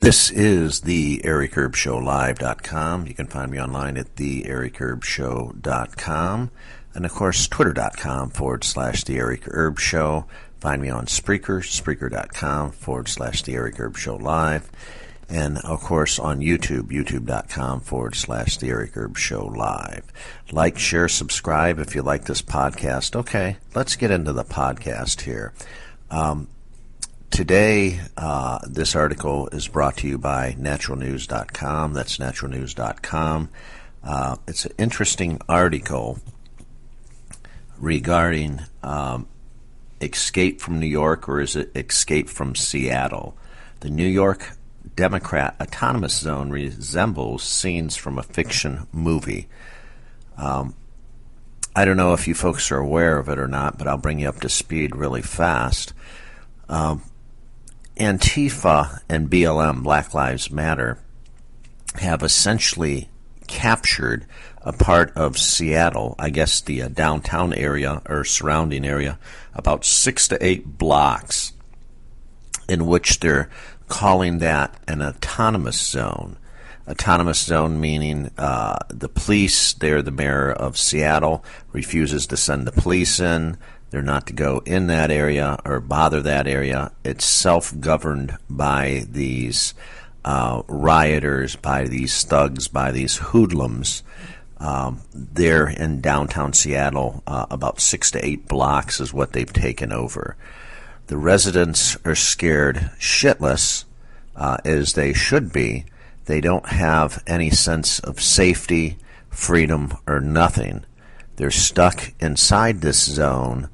This is the Eric Erb Show Live.com. You can find me online at the EricErbShow.com. And of course, Twitter.com/the Eric Erb Show. Find me on Spreaker, Spreaker.com/the Eric Erb Show Live. And of course on YouTube, YouTube.com/the Eric Erb Show Live. Like, share, subscribe if you like this podcast. Okay, let's get into the podcast here. Today, this article is brought to you by naturalnews.com. That's naturalnews.com. It's an interesting article regarding escape from New York, or is it escape from Seattle? The New York Democrat autonomous zone resembles scenes from a fiction movie. I don't know if you folks are aware of it or not, but I'll bring you up to speed really fast. Antifa and BLM, Black Lives Matter, have essentially captured a part of Seattle, I guess the downtown area or surrounding area, about 6 to 8 blocks, in which they're calling that an autonomous zone. Autonomous zone meaning the police, they're the mayor of Seattle, refuses to send the police in. They're not to go in that area or bother that area. It's self-governed by these rioters, by these thugs, by these hoodlums. They're in downtown Seattle. About 6 to 8 blocks is what they've taken over. The residents are scared shitless, as they should be. They don't have any sense of safety, freedom, or nothing. They're stuck inside this zone.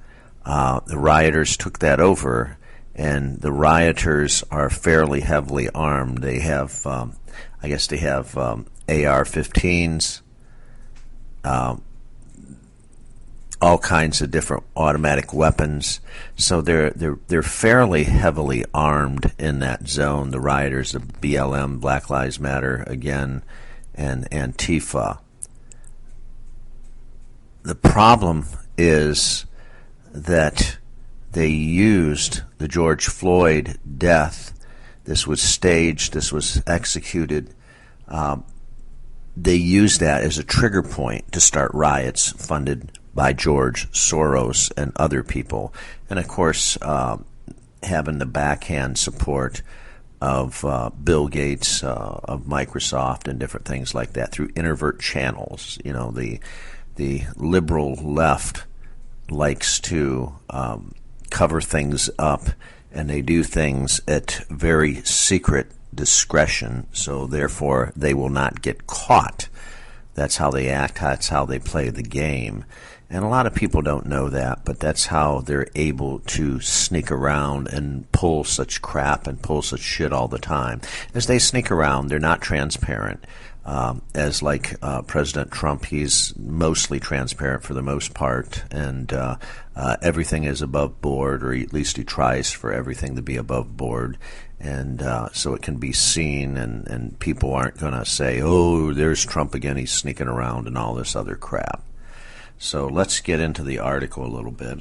The rioters took that over, and the rioters are fairly heavily armed. They have, I guess they have AR-15s, all kinds of different automatic weapons. So they're fairly heavily armed in that zone. The rioters, the BLM, Black Lives Matter, again, and Antifa. The problem is that they used the George Floyd death. This was staged. This was executed. They used that as a trigger point to start riots funded by George Soros and other people. And, of course, having the backhand support of Bill Gates, of Microsoft, and different things like that through introvert channels. You know, the liberal left likes to cover things up, and they do things at very secret discretion, so therefore they will not get caught. That's how they act, that's how they play the game. And a lot of people don't know that, but that's how they're able to sneak around and pull such crap and pull such shit all the time. As they sneak around, they're not transparent. As like President Trump, he's mostly transparent for the most part, and everything is above board, or at least he tries for everything to be above board, and so it can be seen, and people aren't going to say, oh, there's Trump again, he's sneaking around and all this other crap. So let's get into the article a little bit.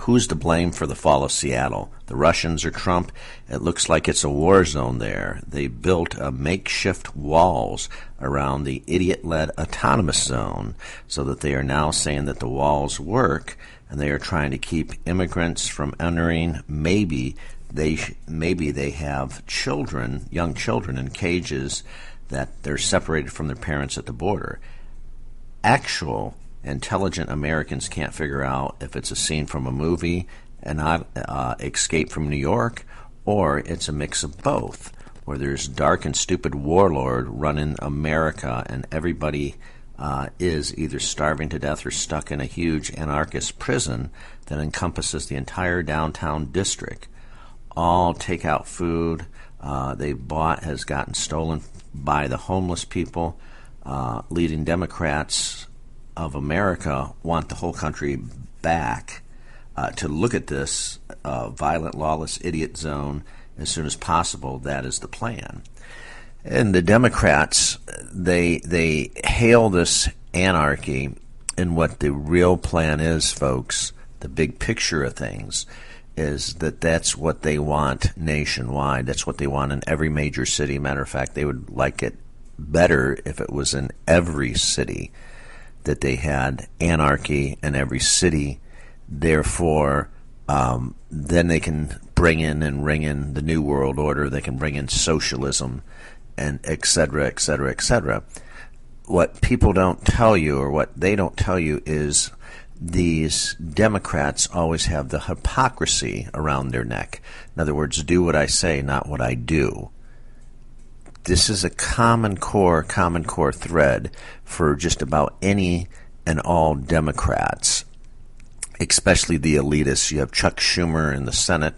Who's to blame for the fall of Seattle? The Russians or Trump? It looks like it's a war zone there. They built makeshift walls around the idiot-led autonomous zone so that they are now saying that the walls work, and they are trying to keep immigrants from entering. Maybe they have children, young children in cages that they're separated from their parents at the border. Actual intelligent Americans can't figure out if it's a scene from a movie and not Escape from New York, or it's a mix of both, where there's dark and stupid warlord running America, and everybody is either starving to death or stuck in a huge anarchist prison that encompasses the entire downtown district. All takeout food they bought has gotten stolen by the homeless people. Leading Democrats of America want the whole country back to look at this violent, lawless idiot zone as soon as possible. That is the plan. And the Democrats, they hail this anarchy, and what the real plan is, folks, the big picture of things, is that that's what they want nationwide. That's what they want in every major city. Matter of fact, they would like it better if it was in every city, that they had anarchy in every city. Therefore, then they can bring in and ring in the New World Order. They can bring in socialism, and et cetera, et cetera, et cetera. What people don't tell you, or what they don't tell you, is these Democrats always have the hypocrisy around their neck. In other words, do what I say, not what I do. This is a common core thread for just about any and all Democrats, especially the elitists. You have Chuck Schumer in the Senate,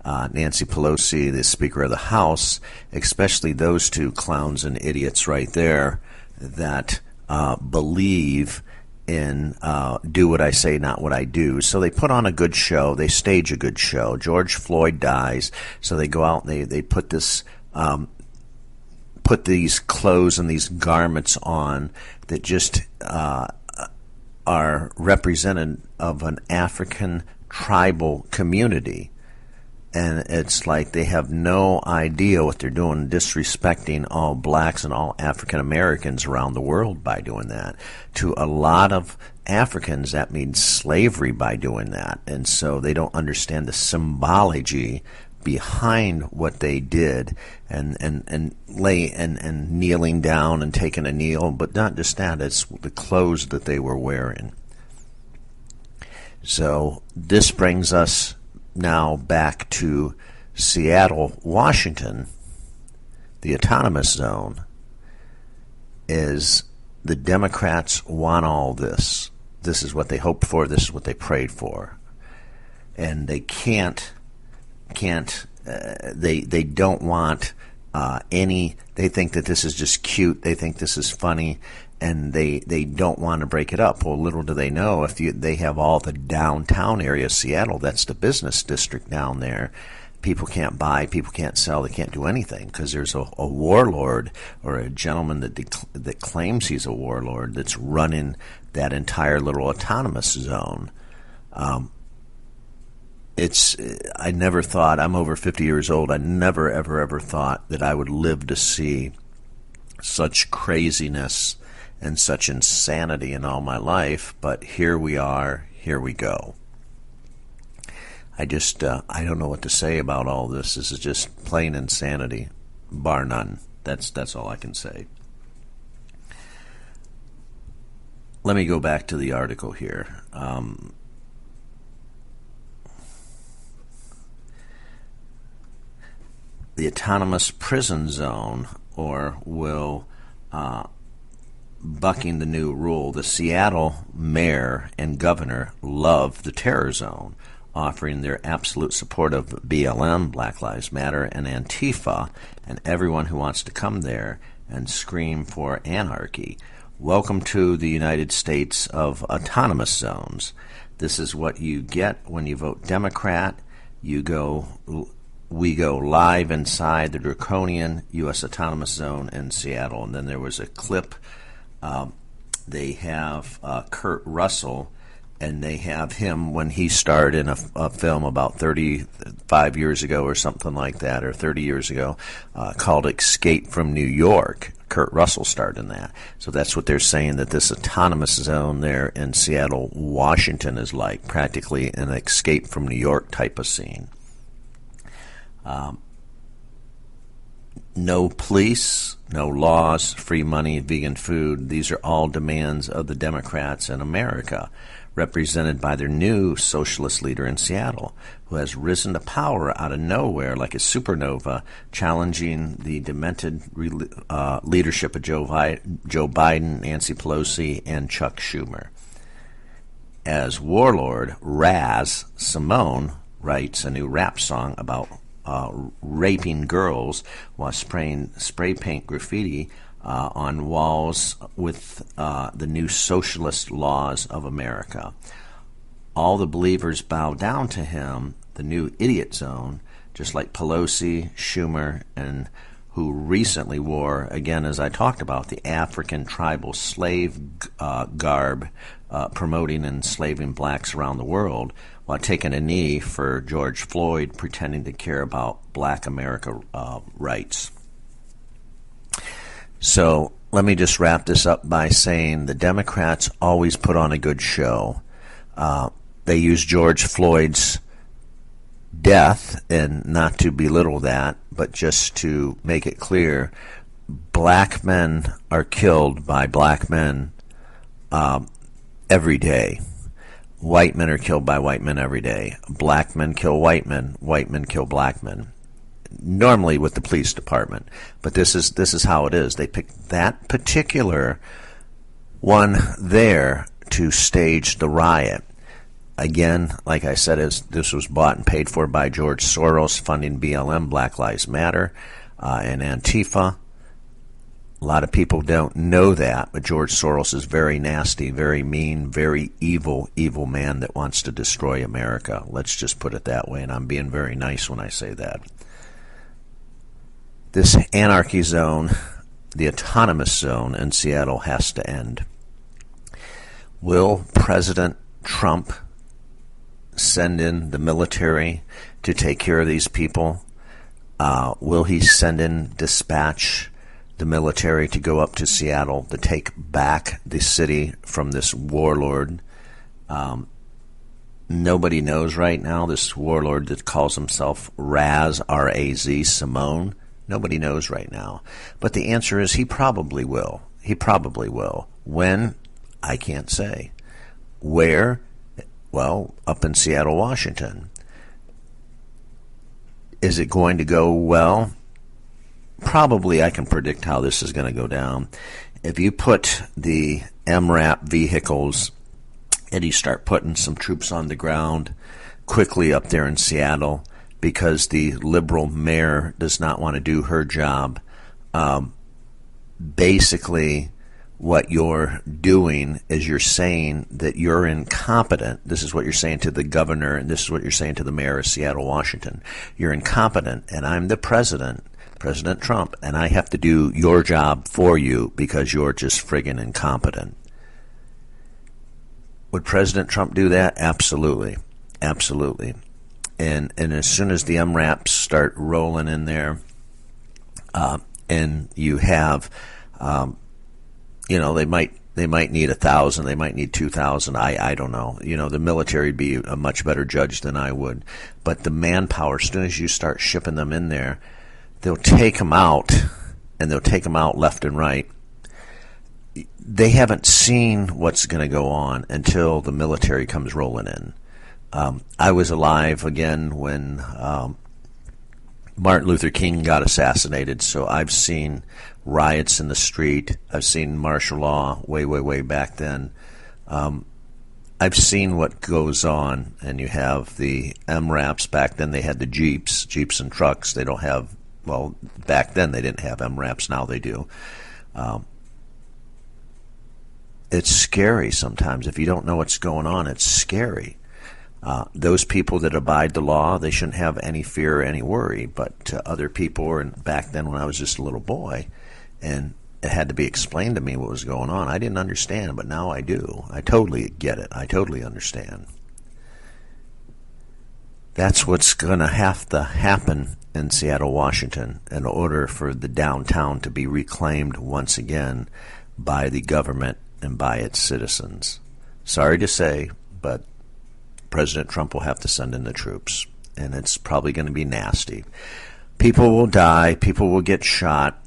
Nancy Pelosi, the Speaker of the House, especially those two clowns and idiots right there that believe in do what I say, not what I do. So they put on a good show. They stage a good show. George Floyd dies, so they go out and they put this put these clothes and these garments on that just are representative of an African tribal community. And it's like they have no idea what they're doing, disrespecting all blacks and all African Americans around the world by doing that. To a lot of Africans, that means slavery by doing that. And so they don't understand the symbology behind what they did, and kneeling down and taking a kneel. But not just that, it's the clothes that they were wearing. So this brings us now back to Seattle, Washington. The autonomous zone is the Democrats want all this. This is what they hoped for. This is what they prayed for. And they they don't want they think that this is just cute. They think this is funny, and they don't want to break it up. Well, little do they know, if they have all the downtown area of Seattle, that's the business district down there. People can't buy, people can't sell, they can't do anything because there's a warlord, or a gentleman that claims he's a warlord, that's running that entire little autonomous zone. I never thought, I'm over 50 years old, I never, ever thought that I would live to see such craziness and such insanity in all my life, but here we are, here we go. I don't know what to say about all this. This is just plain insanity, bar none. That's all I can say. Let me go back to the article here. The autonomous prison zone, or will bucking the new rule. The Seattle mayor and governor love the terror zone, offering their absolute support of BLM, Black Lives Matter, and Antifa, and everyone who wants to come there and scream for anarchy. Welcome to the United States of autonomous zones. This is what you get when you vote Democrat. We go live inside the draconian U.S. autonomous zone in Seattle. And then there was a clip. They have Kurt Russell, and they have him when he starred in a film about 35 years ago or something like that, or 30 years ago, called Escape from New York. Kurt Russell starred in that. So that's what they're saying, that this autonomous zone there in Seattle, Washington is like, practically an Escape from New York type of scene. No police, no laws, free money, vegan food. These are all demands of the Democrats in America, represented by their new socialist leader in Seattle, who has risen to power out of nowhere like a supernova, challenging the demented leadership of Joe Biden, Nancy Pelosi, and Chuck Schumer. As warlord Raz Simone writes a new rap song about raping girls while spraying spray paint graffiti on walls with the new socialist laws of America. All the believers bow down to him, the new idiot zone, just like Pelosi, Schumer, and who recently wore, again, as I talked about, the African tribal slave garb, promoting enslaving blacks around the world. while taking a knee for George Floyd pretending to care about black America rights. So let me just wrap this up by saying the Democrats always put on a good show. They use George Floyd's death, and not to belittle that, but just to make it clear, black men are killed by black men every day. White men are killed by white men every day. Black men kill white men kill black men. Normally with the police department, but this is how it is. They picked that particular one there to stage the riot. Again, like I said, this was bought and paid for by George Soros, funding BLM, Black Lives Matter, and Antifa. A lot of people don't know that, but George Soros is very nasty, very mean, very evil man that wants to destroy America. Let's just put it that way, and I'm being very nice when I say that. This anarchy zone, the autonomous zone in Seattle, has to end. Will President Trump send in the military to take care of these people? Will he dispatch the military to go up to Seattle to take back the city from this warlord? Nobody knows right now. This warlord that calls himself Raz, R-A-Z, Simone. Nobody knows right now. But the answer is he probably will. He probably will. When? I can't say. Where? Well, up in Seattle, Washington. Is it going to go well? Probably. I can predict how this is going to go down. If you put the MRAP vehicles and you start putting some troops on the ground quickly up there in Seattle, because the liberal mayor does not want to do her job, basically what you're doing is you're saying that you're incompetent. This is what you're saying to the governor, and this is what you're saying to the mayor of Seattle, Washington. You're incompetent, and I'm the president, President Trump, and I have to do your job for you because you're just friggin' incompetent. Would President Trump do that? Absolutely. Absolutely. And as soon as the MRAPs start rolling in there, and you have, they might need 1,000, they might need 2,000. I don't know. The military would be a much better judge than I would. But the manpower, as soon as you start shipping them in there, they'll take them out, and they'll take them out left and right. They haven't seen what's going to go on until the military comes rolling in. I was alive again when Martin Luther King got assassinated, so I've seen riots in the street. I've seen martial law way back then. I've seen what goes on, and you have the MRAPs. Back then they had the Jeeps and trucks. They don't have, well, back then they didn't have MRAPs, now they do. It's scary sometimes. If you don't know what's going on, it's scary. Those people that abide the law, they shouldn't have any fear or any worry. But to other people, and back then when I was just a little boy, and it had to be explained to me what was going on, I didn't understand, but now I do. I totally get it. I totally understand. That's what's going to have to happen in Seattle, Washington, in order for the downtown to be reclaimed once again by the government and by its citizens. Sorry to say, but President Trump will have to send in the troops, and it's probably going to be nasty. People will die. People will get shot.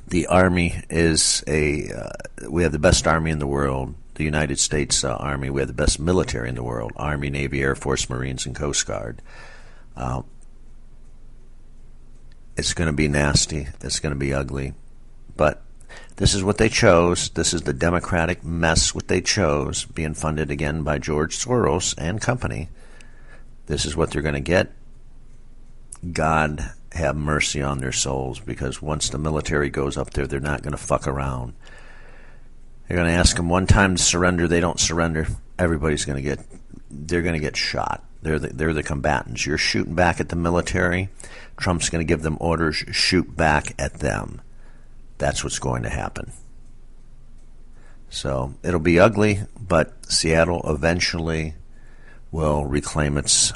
The Army is we have the best Army in the world, the United States Army. We have the best military in the world, Army, Navy, Air Force, Marines, and Coast Guard. It's going to be nasty. It's going to be ugly. But this is what they chose. This is the Democratic mess what they chose, being funded again by George Soros and company. This is what they're going to get. God have mercy on their souls, because once the military goes up there, they're not going to fuck around. They're going to ask them one time to surrender. They don't surrender. Everybody's going to get shot. They're the combatants. You're shooting back at the military. Trump's going to give them orders, shoot back at them. That's what's going to happen. So it'll be ugly, but Seattle eventually will reclaim its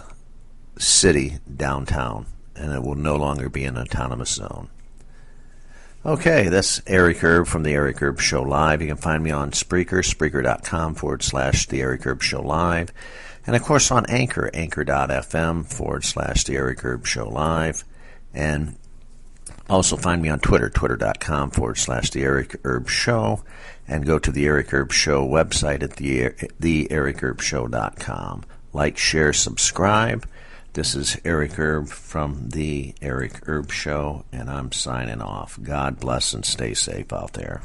city downtown, and it will no longer be an autonomous zone. Okay, that's Eric Erb from the Eric Erb Show Live. You can find me on Spreaker, Spreaker.com/The Eric Erb Show Live. And of course on Anchor, Anchor.fm/The Eric Erb Show Live. And also find me on Twitter, Twitter.com/The Eric Erb Show. And go to the Eric Erb Show website at theericerbshow.com. Like, share, subscribe. This is Eric Erb from the Eric Erb Show, and I'm signing off. God bless and stay safe out there.